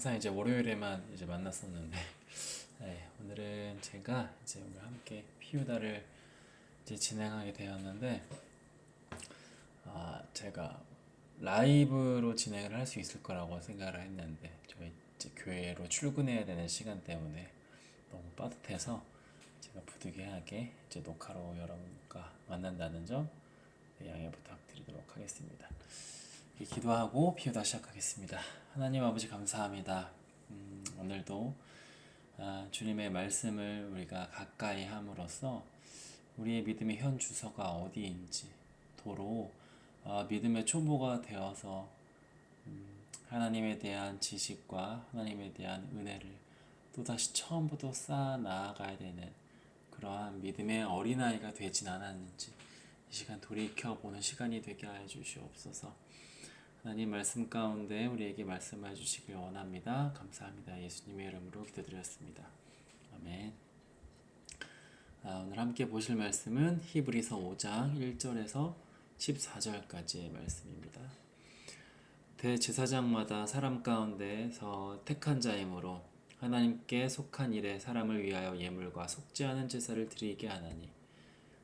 항상 이제 월요일에만 이제 만났었는데, 네, 오늘은 제가 이제 오늘 함께 피우다를 이제 진행하게 되었는데, 제가 라이브로 진행을 할 수 있을 거라고 생각을 했는데, 저희 이제 교회로 출근해야 되는 시간 때문에 너무 빠듯해서 제가 부득이하게 이제 녹화로 여러분과 만난다는 점 양해 부탁드리도록 하겠습니다. 기도하고 피우다 시작하겠습니다. 하나님 아버지 감사합니다. 오늘도 주님의 말씀을 우리가 가까이 함으로써 우리의 믿음의 현 주소가 어디인지 도로 믿음의 초보가 되어서 하나님에 대한 지식과 하나님에 대한 은혜를 또다시 처음부터 쌓아 나아가야 되는 그러한 믿음의 어린아이가 되진 않았는지 이 시간 돌이켜보는 시간이 되게 하여 주시옵소서. 하나님 말씀 가운데 우리에게 말씀해 주시길 원합니다. 감사합니다. 예수님의 이름으로 기도드렸습니다. 아멘. 오늘 함께 보실 말씀은 히브리서 5장 1절에서 14절까지의 말씀입니다. 대제사장마다 사람 가운데서 택한 자이므로 하나님께 속한 일에 사람을 위하여 예물과 속지 않은 제사를 드리게 하나니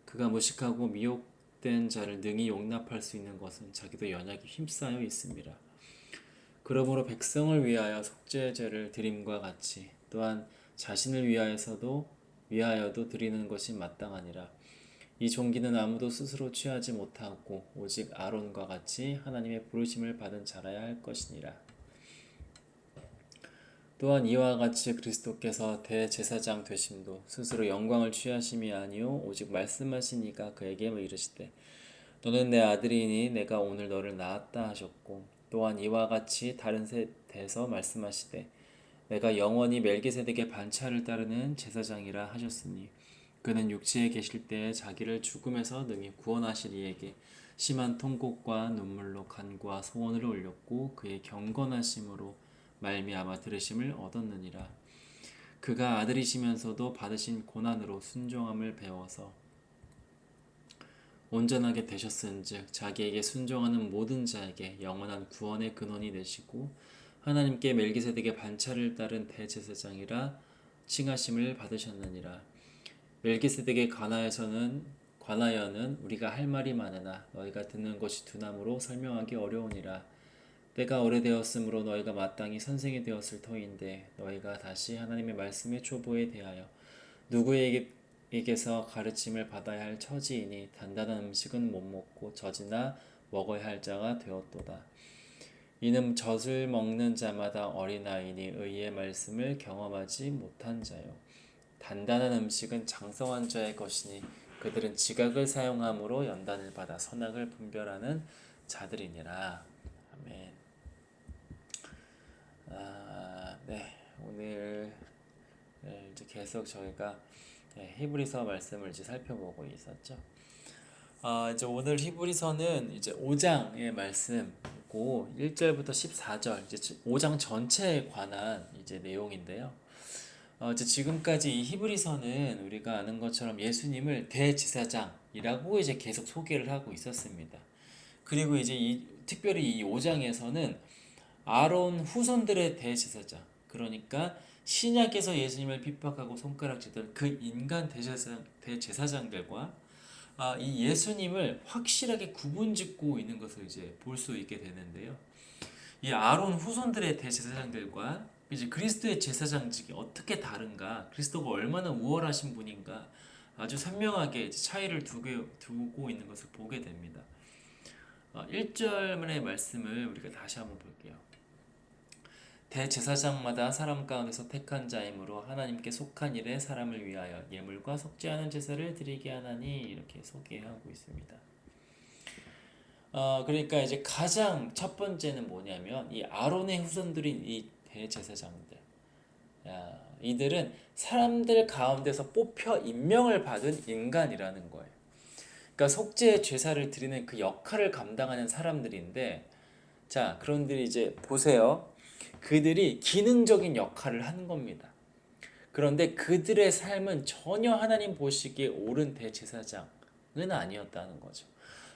그가 무식하고 미혹된 자를 능히 용납할 수 있는 것은 자기도 연약이 힘싸여 있습니다. 그러므로 백성을 위하여 속죄제를 드림과 같이 또한 자신을 위하여도 드리는 것이 마땅하니라. 이 종기는 아무도 스스로 취하지 못하고 오직 아론과 같이 하나님의 부르심을 받은 자라야 할 것이니라. 또한 이와 같이 그리스도께서 대제사장 되심도 스스로 영광을 취하심이 아니요 오직 말씀하신 이가 그에게 이르시되 너는 내 아들이니 내가 오늘 너를 낳았다 하셨고 또한 이와 같이 다른 데서 말씀하시되 내가 영원히 멜기세덱의 반차를 따르는 제사장이라 하셨으니 그는 육체에 계실 때에 자기를 죽음에서 능히 구원하실 이에게 심한 통곡과 눈물로 간구와 소원을 올렸고 그의 경건하심으로 말미암아 들으심을 얻었느니라. 그가 아들이시면서도 받으신 고난으로 순종함을 배워서 온전하게 되셨은즉 자기에게 순종하는 모든 자에게 영원한 구원의 근원이 되시고 하나님께 멜기세덱의 반차를 따른 대제사장이라 칭하심을 받으셨느니라. 멜기세덱의 관하여는 우리가 할 말이 많으나 너희가 듣는 것이 두나무로 설명하기 어려우니라. 때가 오래되었으므로 너희가 마땅히 선생이 되었을 터인데 너희가 다시 하나님의 말씀의 초보에 대하여 누구에게서 가르침을 받아야 할 처지이니 단단한 음식은 못 먹고 젖이나 먹어야 할 자가 되었도다. 이는 젖을 먹는 자마다 어린아이니 의의 말씀을 경험하지 못한 자요. 단단한 음식은 장성한 자의 것이니 그들은 지각을 사용함으로 연단을 받아 선악을 분별하는 자들이니라. 아멘. 네, 오늘 이제 계속 저희가 히브리서 말씀을 이제 살펴보고 있었죠. 이제 오늘 히브리서는 이제 5장의 말씀이고 1절부터 14절 이제 5장 전체에 관한 이제 내용인데요. 이제 지금까지 이 히브리서는 우리가 아는 것처럼 예수님을 대제사장이라고 이제 계속 소개를 하고 있었습니다. 그리고 이제 특별히 이 5장에서는 아론 후손들의 대제사장, 그러니까 신약에서 예수님을 핍박하고 손가락질던 그 인간 대제사장들과 이 예수님을 확실하게 구분짓고 있는 것을 이제 볼 수 있게 되는데요. 이 아론 후손들의 대제사장들과 이제 그리스도의 제사장직이 어떻게 다른가, 그리스도가 얼마나 우월하신 분인가 아주 선명하게 차이를 두고 있는 것을 보게 됩니다. 1절의 말씀을 우리가 다시 한번 볼게요. 대제사장마다 사람 가운데서 택한 자이므로 하나님께 속한 일에 사람을 위하여 예물과 속지 않은 제사를 드리게 하나니 이렇게 소개하고 있습니다. 그러니까 이제 가장 첫 번째는 뭐냐면 이 아론의 후손들인 이 대제사장들, 이들은 사람들 가운데서 뽑혀 임명을 받은 인간이라는 거예요. 그러니까 속죄 제사를 드리는 그 역할을 감당하는 사람들인데, 자, 그런데 이제 보세요. 그들이 기능적인 역할을 한 겁니다. 그런데 그들의 삶은 전혀 하나님 보시기에 옳은 대제사장은 아니었다는 거죠.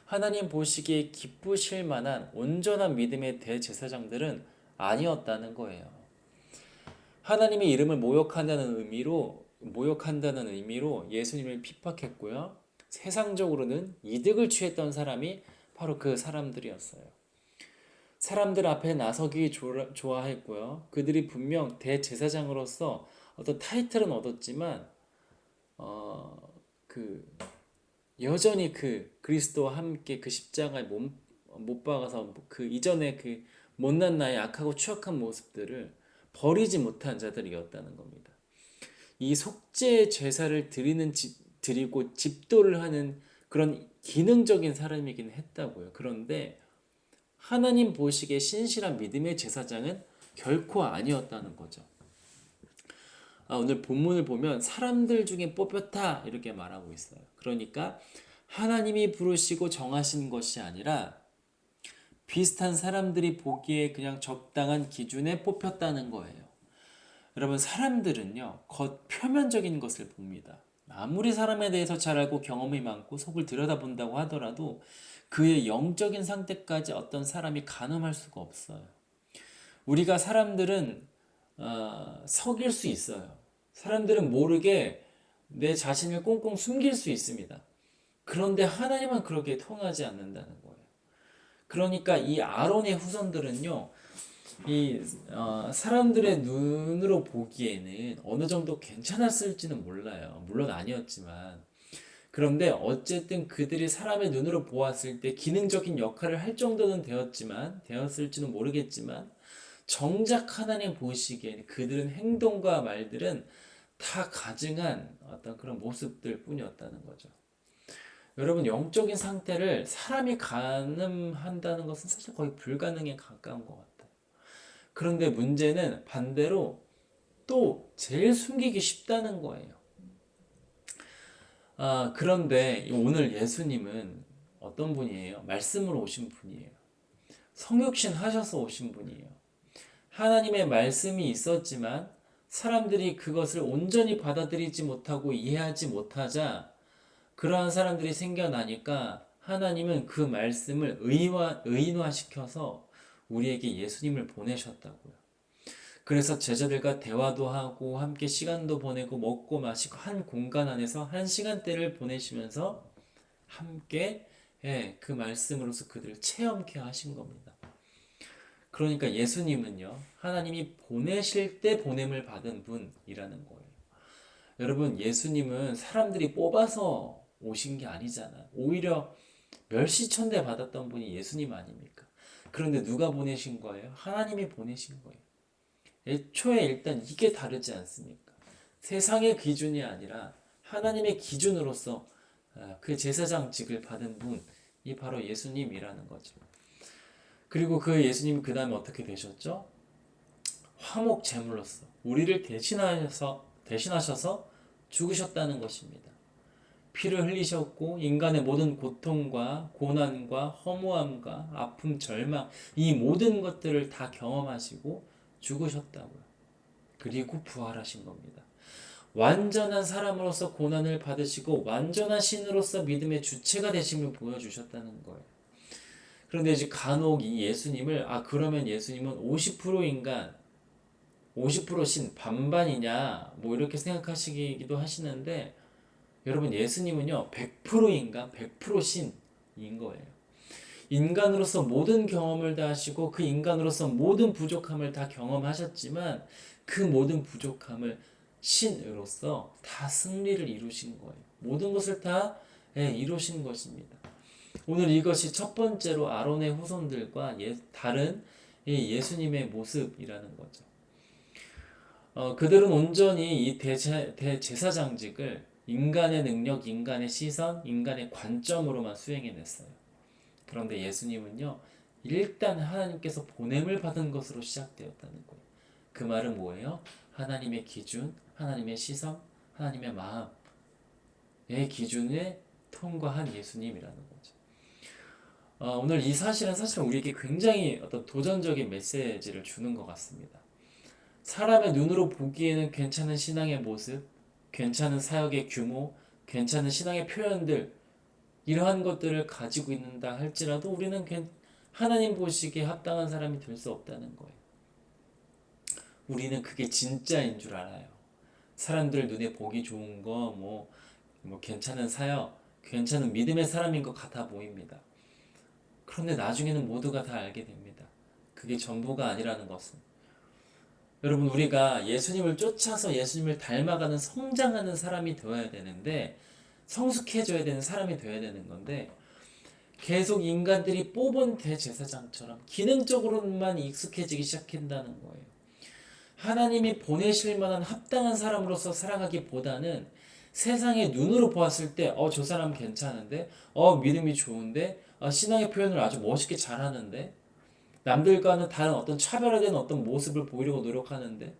하나님 보시기에 기쁘실 만한 온전한 믿음의 대제사장들은 아니었다는 거예요. 하나님의 이름을 모욕한다는 의미로 예수님을 핍박했고요. 세상적으로는 이득을 취했던 사람이 바로 그 사람들이었어요. 사람들 앞에 나서기 좋아했고요. 그들이 분명 대제사장으로서 어떤 타이틀은 얻었지만 어, 그 여전히 그 그리스도와 함께 그 십자가에 못 박아서 그 이전에 그 못난 나의 악하고 추악한 모습들을 버리지 못한 자들이었다는 겁니다. 이 속죄 제사를 드리고 집도를 하는 그런 기능적인 사람이긴 했다고요. 그런데 하나님 보시기에 신실한 믿음의 제사장은 결코 아니었다는 거죠. 오늘 본문을 보면 사람들 중에 뽑혔다 이렇게 말하고 있어요. 그러니까 하나님이 부르시고 정하신 것이 아니라 비슷한 사람들이 보기에 그냥 적당한 기준에 뽑혔다는 거예요. 여러분, 사람들은요, 겉 표면적인 것을 봅니다. 아무리 사람에 대해서 잘 알고 경험이 많고 속을 들여다본다고 하더라도 그의 영적인 상태까지 어떤 사람이 가늠할 수가 없어요. 우리가 사람들은 속일 수 있어요. 사람들은 모르게 내 자신을 꽁꽁 숨길 수 있습니다. 그런데 하나님은 그렇게 통하지 않는다는 거예요. 그러니까 이 아론의 후손들은요, 사람들의 눈으로 보기에는 어느 정도 괜찮았을지는 몰라요. 물론 아니었지만. 그런데 어쨌든 그들이 사람의 눈으로 보았을 때 기능적인 역할을 할 정도는 되었을지는 모르겠지만, 정작 하나님 보시기에는 그들은 행동과 말들은 다 가증한 어떤 그런 모습들 뿐이었다는 거죠. 여러분, 영적인 상태를 사람이 가늠한다는 것은 사실 거의 불가능에 가까운 것 같아요. 그런데 문제는 반대로 또 제일 숨기기 쉽다는 거예요. 그런데 오늘 예수님은 어떤 분이에요? 말씀으로 오신 분이에요. 성육신 하셔서 오신 분이에요. 하나님의 말씀이 있었지만 사람들이 그것을 온전히 받아들이지 못하고 이해하지 못하자 그러한 사람들이 생겨나니까 하나님은 그 말씀을 의인화시켜서 우리에게 예수님을 보내셨다고요. 그래서 제자들과 대화도 하고 함께 시간도 보내고 먹고 마시고 한 공간 안에서 한 시간대를 보내시면서 함께 그 말씀으로서 그들을 체험케 하신 겁니다. 그러니까 예수님은요, 하나님이 보내실 때 보냄을 받은 분이라는 거예요. 여러분, 예수님은 사람들이 뽑아서 오신 게 아니잖아요. 오히려 멸시천대 받았던 분이 예수님 아닙니까? 그런데 누가 보내신 거예요? 하나님이 보내신 거예요. 애초에 일단 이게 다르지 않습니까? 세상의 기준이 아니라 하나님의 기준으로서 그 제사장직을 받은 분이 바로 예수님이라는 거죠. 그리고 그 예수님이 그 다음에 어떻게 되셨죠? 화목 제물로서 우리를 대신하셔서 죽으셨다는 것입니다. 피를 흘리셨고 인간의 모든 고통과 고난과 허무함과 아픔, 절망 이 모든 것들을 다 경험하시고 죽으셨다고요. 그리고 부활하신 겁니다. 완전한 사람으로서 고난을 받으시고 완전한 신으로서 믿음의 주체가 되심을 보여주셨다는 거예요. 그런데 이제 간혹 이 예수님을 그러면 예수님은 50% 인간 50%신 반반이냐 뭐 이렇게 생각하시기도 하시는데 여러분, 예수님은요 100% 인간 100% 신인 거예요. 인간으로서 모든 경험을 다 하시고 그 인간으로서 모든 부족함을 다 경험하셨지만 그 모든 부족함을 신으로서 다 승리를 이루신 거예요. 모든 것을 다 이루신 것입니다. 오늘 이것이 첫 번째로 아론의 후손들과 다른 예수님의 모습이라는 거죠. 그들은 온전히 이 대제사장직을 인간의 능력, 인간의 시선, 인간의 관점으로만 수행해냈어요. 그런데 예수님은요, 일단 하나님께서 보냄을 받은 것으로 시작되었다는 거예요. 그 말은 뭐예요? 하나님의 기준, 하나님의 시선, 하나님의 마음의 기준에 통과한 예수님이라는 거죠. 오늘 이 사실은 사실 우리에게 굉장히 어떤 도전적인 메시지를 주는 것 같습니다. 사람의 눈으로 보기에는 괜찮은 신앙의 모습, 괜찮은 사역의 규모, 괜찮은 신앙의 표현들, 이러한 것들을 가지고 있는다 할지라도 우리는 하나님 보시기에 합당한 사람이 될 수 없다는 거예요. 우리는 그게 진짜인 줄 알아요. 사람들 눈에 보기 좋은 거, 뭐 괜찮은 사역, 괜찮은 믿음의 사람인 것 같아 보입니다. 그런데 나중에는 모두가 다 알게 됩니다. 그게 전부가 아니라는 것은. 여러분, 우리가 예수님을 쫓아서 예수님을 닮아가는 성장하는 사람이 되어야 되는데, 성숙해져야 되는 사람이 되어야 되는 건데, 계속 인간들이 뽑은 대제사장처럼 기능적으로만 익숙해지기 시작한다는 거예요. 하나님이 보내실 만한 합당한 사람으로서 살아가기보다는 세상의 눈으로 보았을 때, 저 사람 괜찮은데, 믿음이 좋은데, 신앙의 표현을 아주 멋있게 잘하는데, 남들과는 다른 어떤 차별화된 어떤 모습을 보이려고 노력하는데,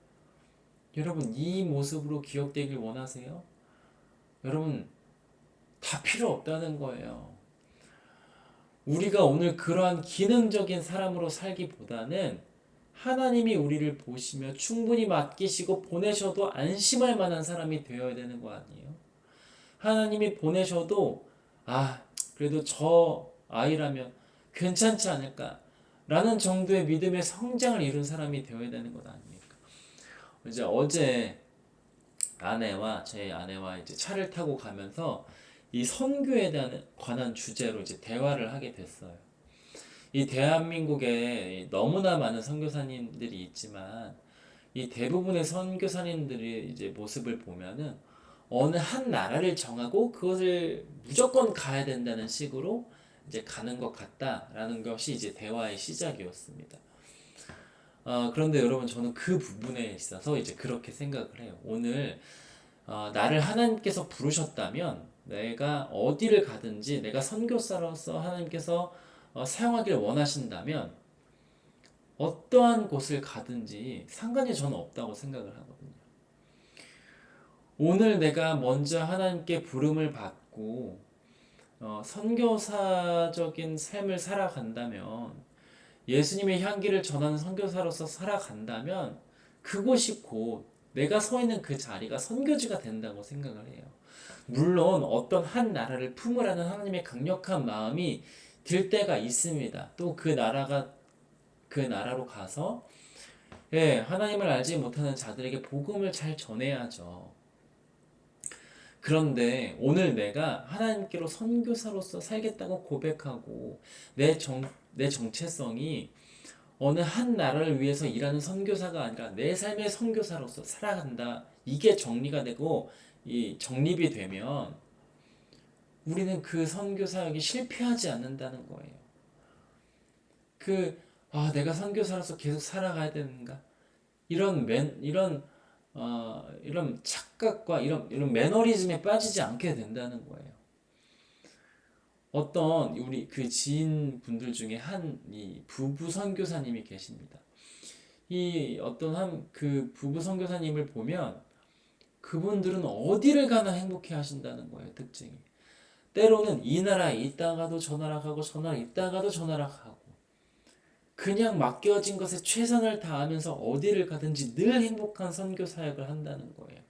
여러분, 이 모습으로 기억되길 원하세요? 여러분, 다 필요 없다는 거예요. 우리가 오늘 그러한 기능적인 사람으로 살기보다는 하나님이 우리를 보시며 충분히 맡기시고 보내셔도 안심할 만한 사람이 되어야 되는 거 아니에요? 하나님이 보내셔도 그래도 저 아이라면 괜찮지 않을까 라는 정도의 믿음의 성장을 이룬 사람이 되어야 되는 것 아닙니까? 이제 어제 제 아내와 이제 차를 타고 가면서 이 선교에 관한 주제로 이제 대화를 하게 됐어요. 이 대한민국에 너무나 많은 선교사님들이 있지만 이 대부분의 선교사님들의 이제 모습을 보면은 어느 한 나라를 정하고 그것을 무조건 가야 된다는 식으로 이제 가는 것 같다라는 것이 이제 대화의 시작이었습니다. 그런데 여러분, 저는 그 부분에 있어서 이제 그렇게 생각을 해요. 오늘 나를 하나님께서 부르셨다면 내가 어디를 가든지 내가 선교사로서 하나님께서 사용하기를 원하신다면 어떠한 곳을 가든지 상관이 저는 없다고 생각을 하거든요. 오늘 내가 먼저 하나님께 부름을 받고 선교사적인 삶을 살아간다면, 예수님의 향기를 전하는 선교사로서 살아간다면 그곳이 곧 내가 서 있는 그 자리가 선교지가 된다고 생각을 해요. 물론 어떤 한 나라를 품으라는 하나님의 강력한 마음이 들 때가 있습니다. 또 그 나라로 가서 하나님을 알지 못하는 자들에게 복음을 잘 전해야죠. 그런데 오늘 내가 하나님께로 선교사로서 살겠다고 고백하고 내 정체성이 어느 한 나라를 위해서 일하는 선교사가 아니라 내 삶의 선교사로서 살아간다. 이게 정리가 되고 이 정립이 되면 우리는 그 선교 사역이 실패하지 않는다는 거예요. 내가 선교사로서 계속 살아가야 되는가? 이런 착각과 이런 매너리즘에 빠지지 않게 된다는 거예요. 어떤 우리 그 지인분들 중에 이 부부 선교사님이 계십니다. 이 어떤 그 부부 선교사님을 보면 그분들은 어디를 가나 행복해 하신다는 거예요, 특징이. 때로는 이 나라에 있다가도 저 나라 가고 저 나라에 있다가도 저 나라 가고 그냥 맡겨진 것에 최선을 다하면서 어디를 가든지 늘 행복한 선교 사역을 한다는 거예요.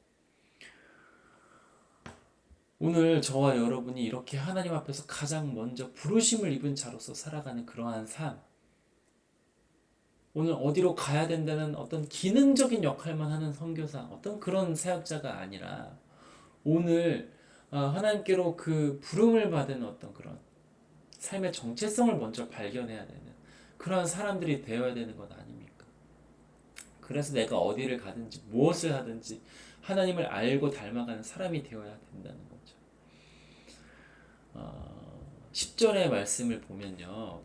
오늘 저와 여러분이 이렇게 하나님 앞에서 가장 먼저 부르심을 입은 자로서 살아가는 그러한 삶, 오늘 어디로 가야 된다는 어떤 기능적인 역할만 하는 선교사, 어떤 그런 사역자가 아니라 오늘 하나님께로 그 부름을 받은 어떤 그런 삶의 정체성을 먼저 발견해야 되는 그러한 사람들이 되어야 되는 것 아닙니까? 그래서 내가 어디를 가든지 무엇을 하든지 하나님을 알고 닮아가는 사람이 되어야 된다는 거죠. 10절의 말씀을 보면요,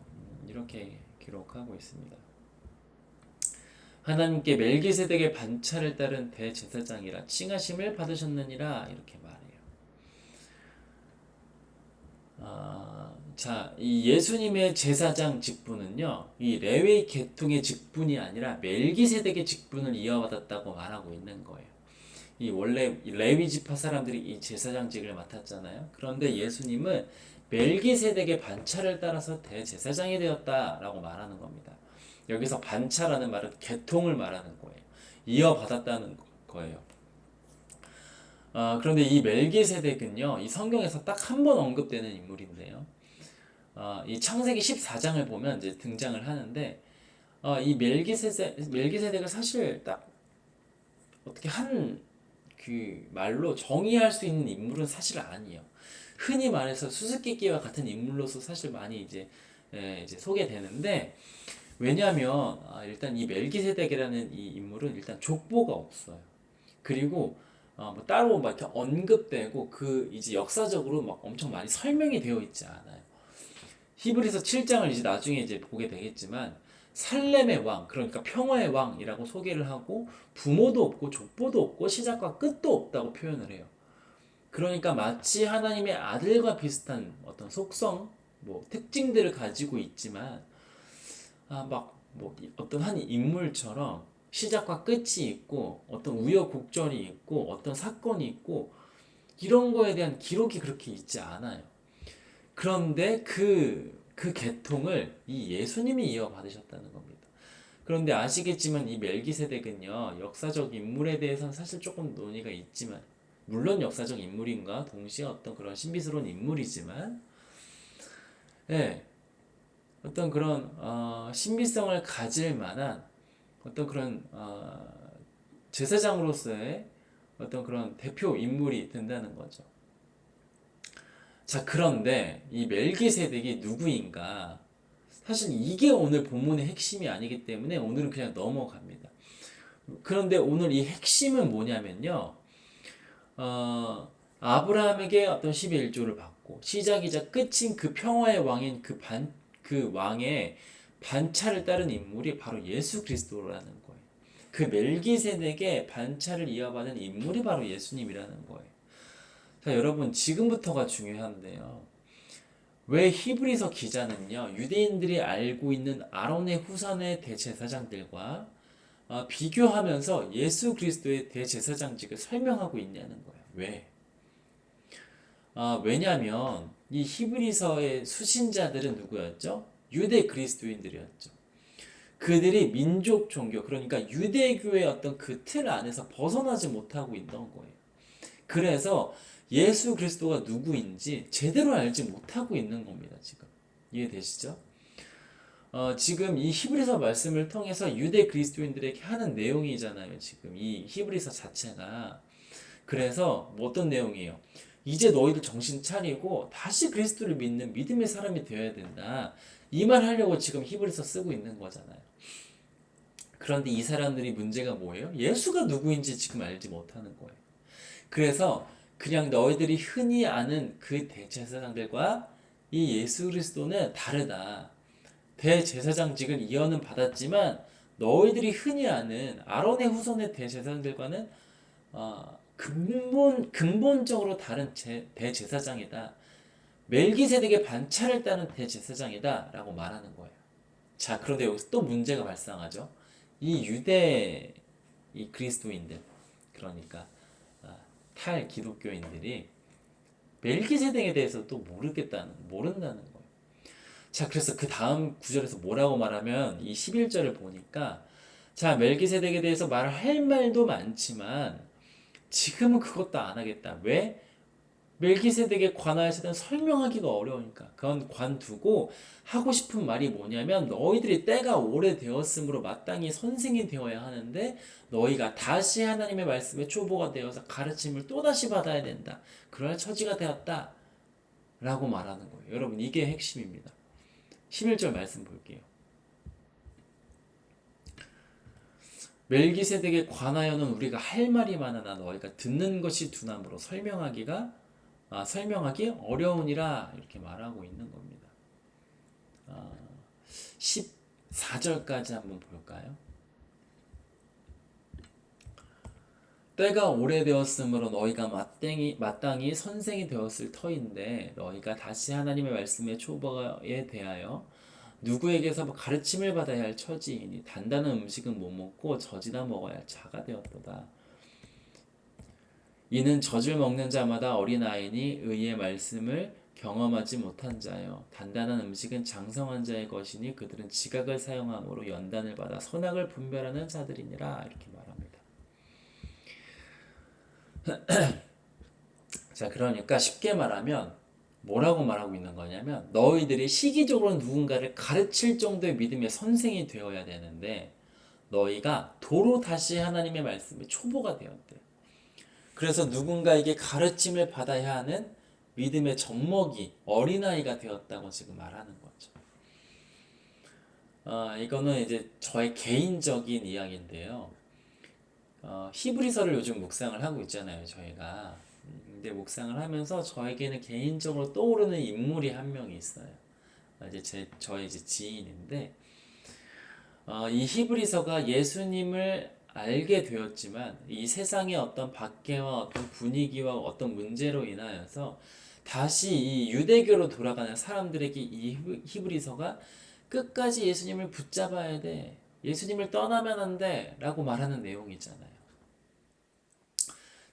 이렇게 기록하고 있습니다. 하나님께 멜기세덱의 반차를 따른 대제사장이라 칭하심을 받으셨느니라, 이렇게 말해요. 이 예수님의 제사장 직분은요, 이 레위 계통의 직분이 아니라 멜기세덱의 직분을 이어받았다고 말하고 있는 거예요. 이 원래 레위 지파 사람들이 이 제사장직을 맡았잖아요. 그런데 예수님은 멜기세덱의 반차를 따라서 대제사장이 되었다라고 말하는 겁니다. 여기서 반차라는 말은 계통을 말하는 거예요. 이어받았다는 거예요. 그런데 이 멜기세덱은요, 이 성경에서 딱 한 번 언급되는 인물인데요. 이 창세기 14장을 보면 이제 등장을 하는데, 이 멜기세덱을 사실 딱 어떻게 한 그 말로 정의할 수 있는 인물은 사실 아니에요. 흔히 말해서 수수께끼와 같은 인물로서 사실 많이 이제 소개되는데, 왜냐하면 일단 이 멜기세덱이라는 이 인물은 일단 족보가 없어요. 그리고 뭐 따로 막 이렇게 언급되고 그 이제 역사적으로 막 엄청 많이 설명이 되어 있지 않아요. 히브리서 7장을 이제 나중에 이제 보게 되겠지만, 살렘의 왕, 그러니까 평화의 왕이라고 소개를 하고, 부모도 없고 족보도 없고 시작과 끝도 없다고 표현을 해요. 그러니까 마치 하나님의 아들과 비슷한 어떤 속성, 뭐 특징들을 가지고 있지만, 막 뭐 어떤 한 인물처럼 시작과 끝이 있고 어떤 우여곡절이 있고 어떤 사건이 있고 이런 거에 대한 기록이 그렇게 있지 않아요. 그런데 그 계통을 이 예수님이 이어받으셨다는 겁니다. 그런데 아시겠지만 이 멜기세덱은요, 역사적 인물에 대해서는 사실 조금 논의가 있지만, 물론 역사적 인물인가 동시에 어떤 그런 신비스러운 인물이지만, 예, 어떤 그런 신비성을 가질 만한 어떤 그런 제사장으로서의 어떤 그런 대표 인물이 된다는 거죠. 자, 그런데 이 멜기세덱이 누구인가? 사실 이게 오늘 본문의 핵심이 아니기 때문에 오늘은 그냥 넘어갑니다. 그런데 오늘 이 핵심은 뭐냐면요. 아브라함에게 어떤 11조를 받고 시작이자 끝인 그 평화의 왕인 그 왕의 반차를 따른 인물이 바로 예수 그리스도라는 거예요. 그 멜기세덱의 반차를 이어받은 인물이 바로 예수님이라는 거예요. 자, 여러분 지금부터가 중요한데요. 왜 히브리서 기자는요, 유대인들이 알고 있는 아론의 후손의 대제사장들과 비교하면서 예수 그리스도의 대제사장직을 설명하고 있냐는 거예요. 왜? 왜냐하면 이 히브리서의 수신자들은 누구였죠? 유대 그리스도인들이었죠. 그들이 민족 종교, 그러니까 유대교의 어떤 그 틀 안에서 벗어나지 못하고 있던 거예요. 그래서 예수 그리스도가 누구인지 제대로 알지 못하고 있는 겁니다. 지금 이해되시죠? 지금 이 히브리서 말씀을 통해서 유대 그리스도인들에게 하는 내용이잖아요. 지금 이 히브리서 자체가. 그래서 뭐 어떤 내용이에요? 이제 너희들 정신 차리고 다시 그리스도를 믿는 믿음의 사람이 되어야 된다. 이 말 하려고 지금 히브리서 쓰고 있는 거잖아요. 그런데 이 사람들이 문제가 뭐예요? 예수가 누구인지 지금 알지 못하는 거예요. 그래서 그냥 너희들이 흔히 아는 그 대제사장들과 이 예수 그리스도는 다르다. 대제사장직을 이어는 받았지만 너희들이 흔히 아는 아론의 후손의 대제사장들과는 근본적으로 다른 대제사장이다. 멜기세덱의 반차를 따는 대제사장이다라고 말하는 거예요. 자, 그런데 여기서 또 문제가 발생하죠. 이 유대 이 그리스도인들, 그러니까 탈 기독교인들이 멜기세덱에 대해서 또 모른다는 거예요. 자, 그래서 그 다음 구절에서 뭐라고 말하면 이 11절을 보니까, 자, 멜기세덱에 대해서 말할 말도 많지만 지금은 그것도 안 하겠다. 왜? 멜기세덱에 관하여서는 설명하기가 어려우니까. 그건 관두고 하고 싶은 말이 뭐냐면, 너희들이 때가 오래되었으므로 마땅히 선생이 되어야 하는데 너희가 다시 하나님의 말씀에 초보가 되어서 가르침을 또다시 받아야 된다. 그럴 처지가 되었다 라고 말하는 거예요. 여러분, 이게 핵심입니다. 11절 말씀 볼게요. 멜기세덱에 관하여는 우리가 할 말이 많으나 너희가 듣는 것이 둔함으로 설명하기 어려우니라, 이렇게 말하고 있는 겁니다. 14절까지 한번 볼까요? 때가 오래되었으므로 너희가 마땅히 선생이 되었을 터인데 너희가 다시 하나님의 말씀의 초보에 대하여 누구에게서 가르침을 받아야 할 처지이니 단단한 음식은 못 먹고 젖이나 먹어야 할 자가 되었도다. 이는 젖을 먹는 자마다 어린아이니 의의 말씀을 경험하지 못한 자요. 단단한 음식은 장성한 자의 것이니 그들은 지각을 사용함으로 연단을 받아 선악을 분별하는 자들이니라, 이렇게 말합니다. 자, 그러니까 쉽게 말하면 뭐라고 말하고 있는 거냐면, 너희들이 시기적으로 누군가를 가르칠 정도의 믿음의 선생이 되어야 되는데 너희가 도로 다시 하나님의 말씀에 초보가 되었대. 그래서 누군가에게 가르침을 받아야 하는 믿음의 젖먹이, 어린아이가 되었다고 지금 말하는 거죠. 이거는 이제 저의 개인적인 이야기인데요. 히브리서를 요즘 묵상을 하고 있잖아요, 저희가. 근데 묵상을 하면서 저에게는 개인적으로 떠오르는 인물이 한 명이 있어요. 저의 이제 지인인데, 이 히브리서가 예수님을 알게 되었지만 이 세상의 어떤 박해와 어떤 분위기와 어떤 문제로 인하여서 다시 이 유대교로 돌아가는 사람들에게 이 히브리서가 끝까지 예수님을 붙잡아야 돼. 예수님을 떠나면 안 돼. 라고 말하는 내용이잖아요.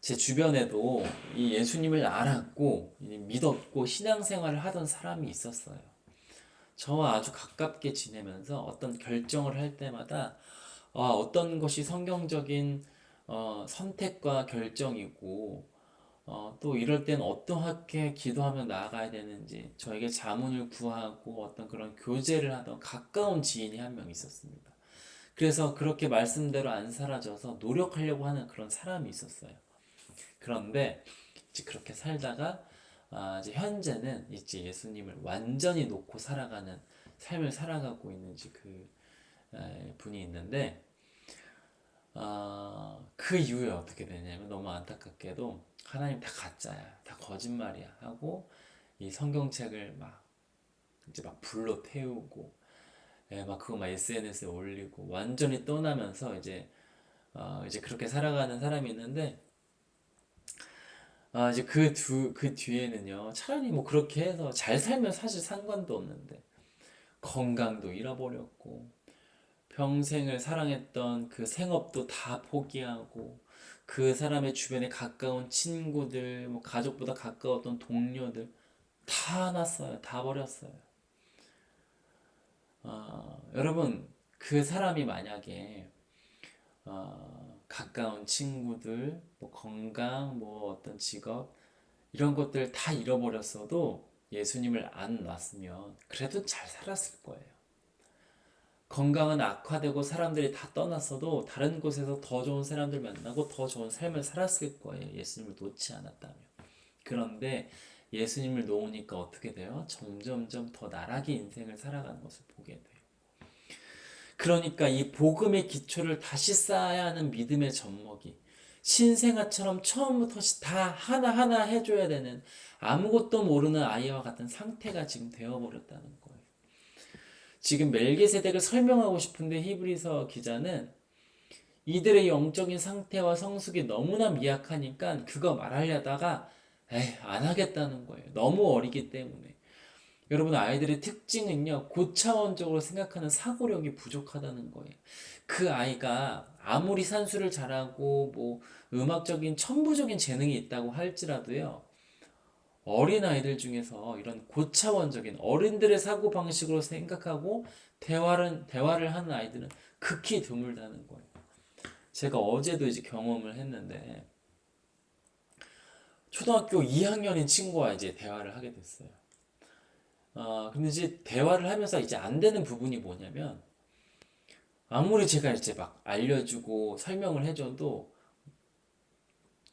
제 주변에도 이 예수님을 알았고 믿었고 신앙생활을 하던 사람이 있었어요. 저와 아주 가깝게 지내면서 어떤 결정을 할 때마다 어떤 것이 성경적인 선택과 결정이고 또 이럴 땐 어떻게 기도하며 나아가야 되는지 저에게 자문을 구하고 어떤 그런 교제를 하던 가까운 지인이 한 명 있었습니다. 그래서 그렇게 말씀대로 안 사라져서 노력하려고 하는 그런 사람이 있었어요. 그런데 이제 그렇게 살다가 이제 현재는 이제 예수님을 완전히 놓고 살아가는 삶을 살아가고 있는 그 분이 있는데 그 이후에 어떻게 되냐면 너무 안타깝게도 하나님 다 가짜야, 다 거짓말이야 하고 이 성경책을 이제 막 불로 태우고 막 그거 막 SNS에 올리고 완전히 떠나면서 이제 그렇게 살아가는 사람이 있는데 이제 그 뒤에는요, 차라리 뭐 그렇게 해서 잘 살면 사실 상관도 없는데, 건강도 잃어버렸고, 평생을 사랑했던 그 생업도 다 포기하고, 그 사람의 주변에 가까운 친구들, 뭐 가족보다 가까웠던 동료들, 다 놨어요. 다 버렸어요. 여러분, 그 사람이 만약에, 가까운 친구들, 뭐 건강, 뭐 어떤 직업, 이런 것들 다 잃어버렸어도 예수님을 안 놨으면 그래도 잘 살았을 거예요. 건강은 악화되고 사람들이 다 떠났어도 다른 곳에서 더 좋은 사람들 만나고 더 좋은 삶을 살았을 거예요. 예수님을 놓지 않았다면. 그런데 예수님을 놓으니까 어떻게 돼요? 점점점 더 나락의 인생을 살아가는 것을 보게 돼요. 그러니까 이 복음의 기초를 다시 쌓아야 하는 믿음의 젖먹이, 신생아처럼 처음부터 다 하나하나 해줘야 되는 아무것도 모르는 아이와 같은 상태가 지금 되어버렸다는 거예요. 지금 멜기세덱을 설명하고 싶은데 히브리서 기자는 이들의 영적인 상태와 성숙이 너무나 미약하니까 그거 말하려다가 안 하겠다는 거예요. 너무 어리기 때문에. 여러분, 아이들의 특징은요, 고차원적으로 생각하는 사고력이 부족하다는 거예요. 그 아이가 아무리 산수를 잘하고 뭐 음악적인 천부적인 재능이 있다고 할지라도요, 어린 아이들 중에서 이런 고차원적인 어른들의 사고 방식으로 생각하고 대화를 하는 아이들은 극히 드물다는 거예요. 제가 어제도 이제 경험을 했는데 초등학교 2학년인 친구와 이제 대화를 하게 됐어요. 근데 이제 대화를 하면서 이제 안 되는 부분이 뭐냐면 아무리 제가 이제 막 알려주고 설명을 해줘도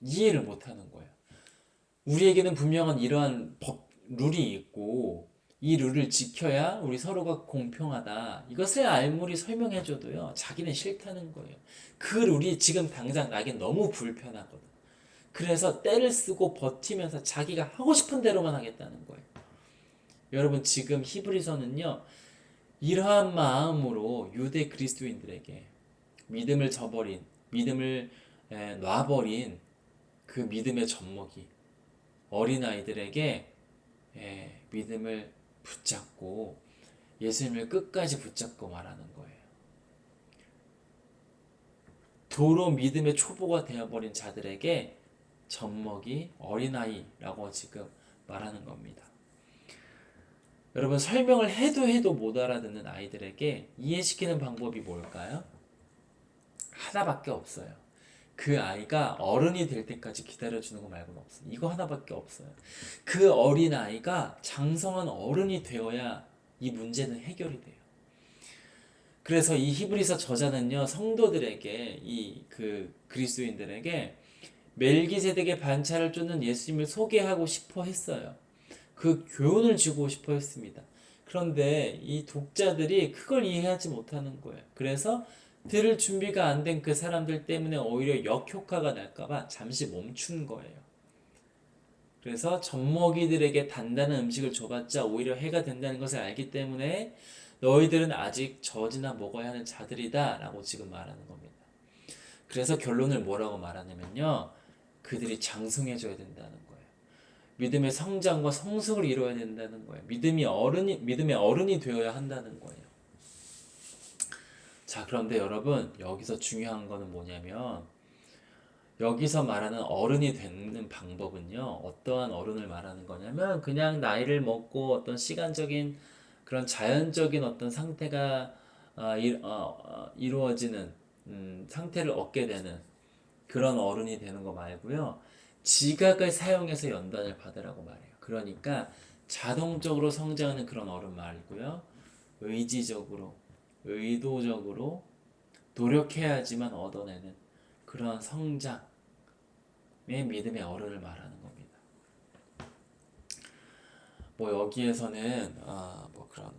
이해를 못 하는 거예요. 우리에게는 분명한 이러한 룰이 있고 이 룰을 지켜야 우리 서로가 공평하다. 이것을 아무리 설명해줘도요, 자기는 싫다는 거예요. 그 룰이 지금 당장 나긴 너무 불편하거든. 그래서 떼를 쓰고 버티면서 자기가 하고 싶은 대로만 하겠다는 거예요. 여러분, 지금 히브리서는요, 이러한 마음으로 유대 그리스도인들에게 믿음을 저버린, 믿음을 놔버린 그 믿음의 젖먹이 어린아이들에게 믿음을 붙잡고 예수님을 끝까지 붙잡고 말하는 거예요. 도로 믿음의 초보가 되어버린 자들에게 젖먹이 어린아이라고 지금 말하는 겁니다. 여러분, 설명을 해도 못 알아듣는 아이들에게 이해시키는 방법이 뭘까요? 하나밖에 없어요. 그 아이가 어른이 될 때까지 기다려주는 거 말고는 없어요. 이거 하나밖에 없어요. 그 어린 아이가 장성한 어른이 되어야 이 문제는 해결이 돼요. 그래서 이 히브리서 저자는요 성도들에게 이 그 그리스도인들에게 멜기세덱의 반차를 쫓는 예수님을 소개하고 싶어 했어요. 그 교훈을 주고 싶어 했습니다. 그런데 이 독자들이 그걸 이해하지 못하는 거예요. 그래서 들을 준비가 안 된 그 사람들 때문에 오히려 역효과가 날까봐 잠시 멈춘 거예요. 그래서 젖먹이들에게 단단한 음식을 줘봤자 오히려 해가 된다는 것을 알기 때문에 너희들은 아직 젖이나 먹어야 하는 자들이다 라고 지금 말하는 겁니다. 그래서 결론을 뭐라고 말하냐면요. 그들이 장성해져야 된다는 거예요. 믿음의 성장과 성숙을 이루어야 된다는 거예요. 믿음의 어른이 되어야 한다는 거예요. 자, 그런데 여러분, 여기서 중요한 거는 뭐냐면, 여기서 말하는 어른이 되는 방법은요, 어떠한 어른을 말하는 거냐면, 그냥 나이를 먹고 어떤 시간적인 그런 자연적인 어떤 상태가 이루어지는, 상태를 얻게 되는 그런 어른이 되는 거 말고요. 지각을 사용해서 연단을 받으라고 말해요. 그러니까 자동적으로 성장하는 그런 어른 말고요. 의지적으로, 의도적으로 노력해야지만 얻어내는 그런 성장의 믿음의 어른을 말하는 겁니다. 뭐 여기에서는 뭐 그런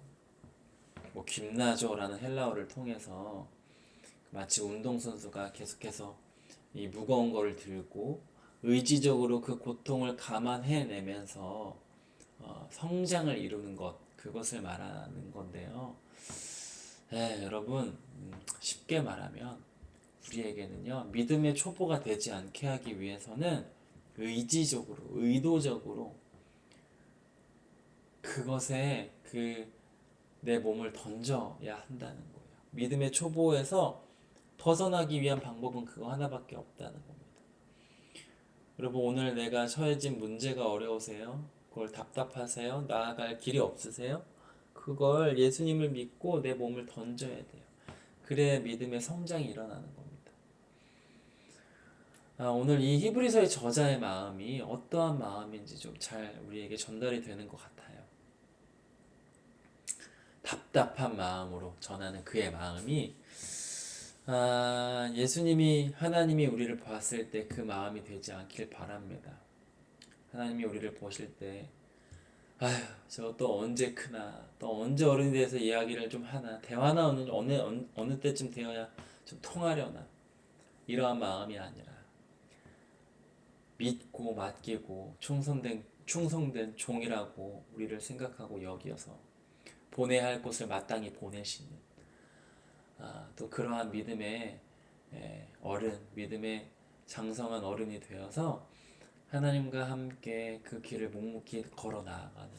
뭐 김나조라는 헬라어를 통해서 마치 운동선수가 계속해서 이 무거운 거를 들고 의지적으로 그 고통을 감안해내면서 성장을 이루는 것, 그것을 말하는 건데요. 여러분, 쉽게 말하면 우리에게는요, 믿음의 초보가 되지 않게 하기 위해서는 의지적으로, 의도적으로 그것에 내 몸을 던져야 한다는 거예요. 믿음의 초보에서 벗어나기 위한 방법은 그거 하나밖에 없다는 겁니다. 여러분, 오늘 내가 처해진 문제가 어려우세요? 그걸 답답하세요? 나아갈 길이 없으세요? 그걸 예수님을 믿고 내 몸을 던져야 돼요. 그래야 믿음의 성장이 일어나는 겁니다. 오늘 이 히브리서의 저자의 마음이 어떠한 마음인지 좀 잘 우리에게 전달이 되는 것 같아요. 답답한 마음으로 전하는 그의 마음이 하나님이 우리를 봤을 때 그 마음이 되지 않길 바랍니다. 하나님이 우리를 보실 때, 아휴, 저 또 언제 크나, 또 언제 어른이 돼서 이야기를 좀 하나, 대화나 어느 때쯤 되어야 좀 통하려나, 이러한 마음이 아니라, 믿고 맡기고 충성된 종이라고 우리를 생각하고 여기어서 보내야 할 곳을 마땅히 보내시는, 또 그러한 믿음의 믿음의 장성한 어른이 되어서 하나님과 함께 그 길을 묵묵히 걸어 나아가는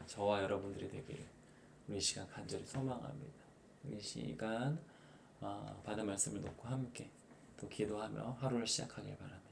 저와 여러분들이 되기를 우리 시간 간절히 소망합니다. 우리 시간 받은 말씀을 놓고 함께 또 기도하며 하루를 시작하길 바랍니다.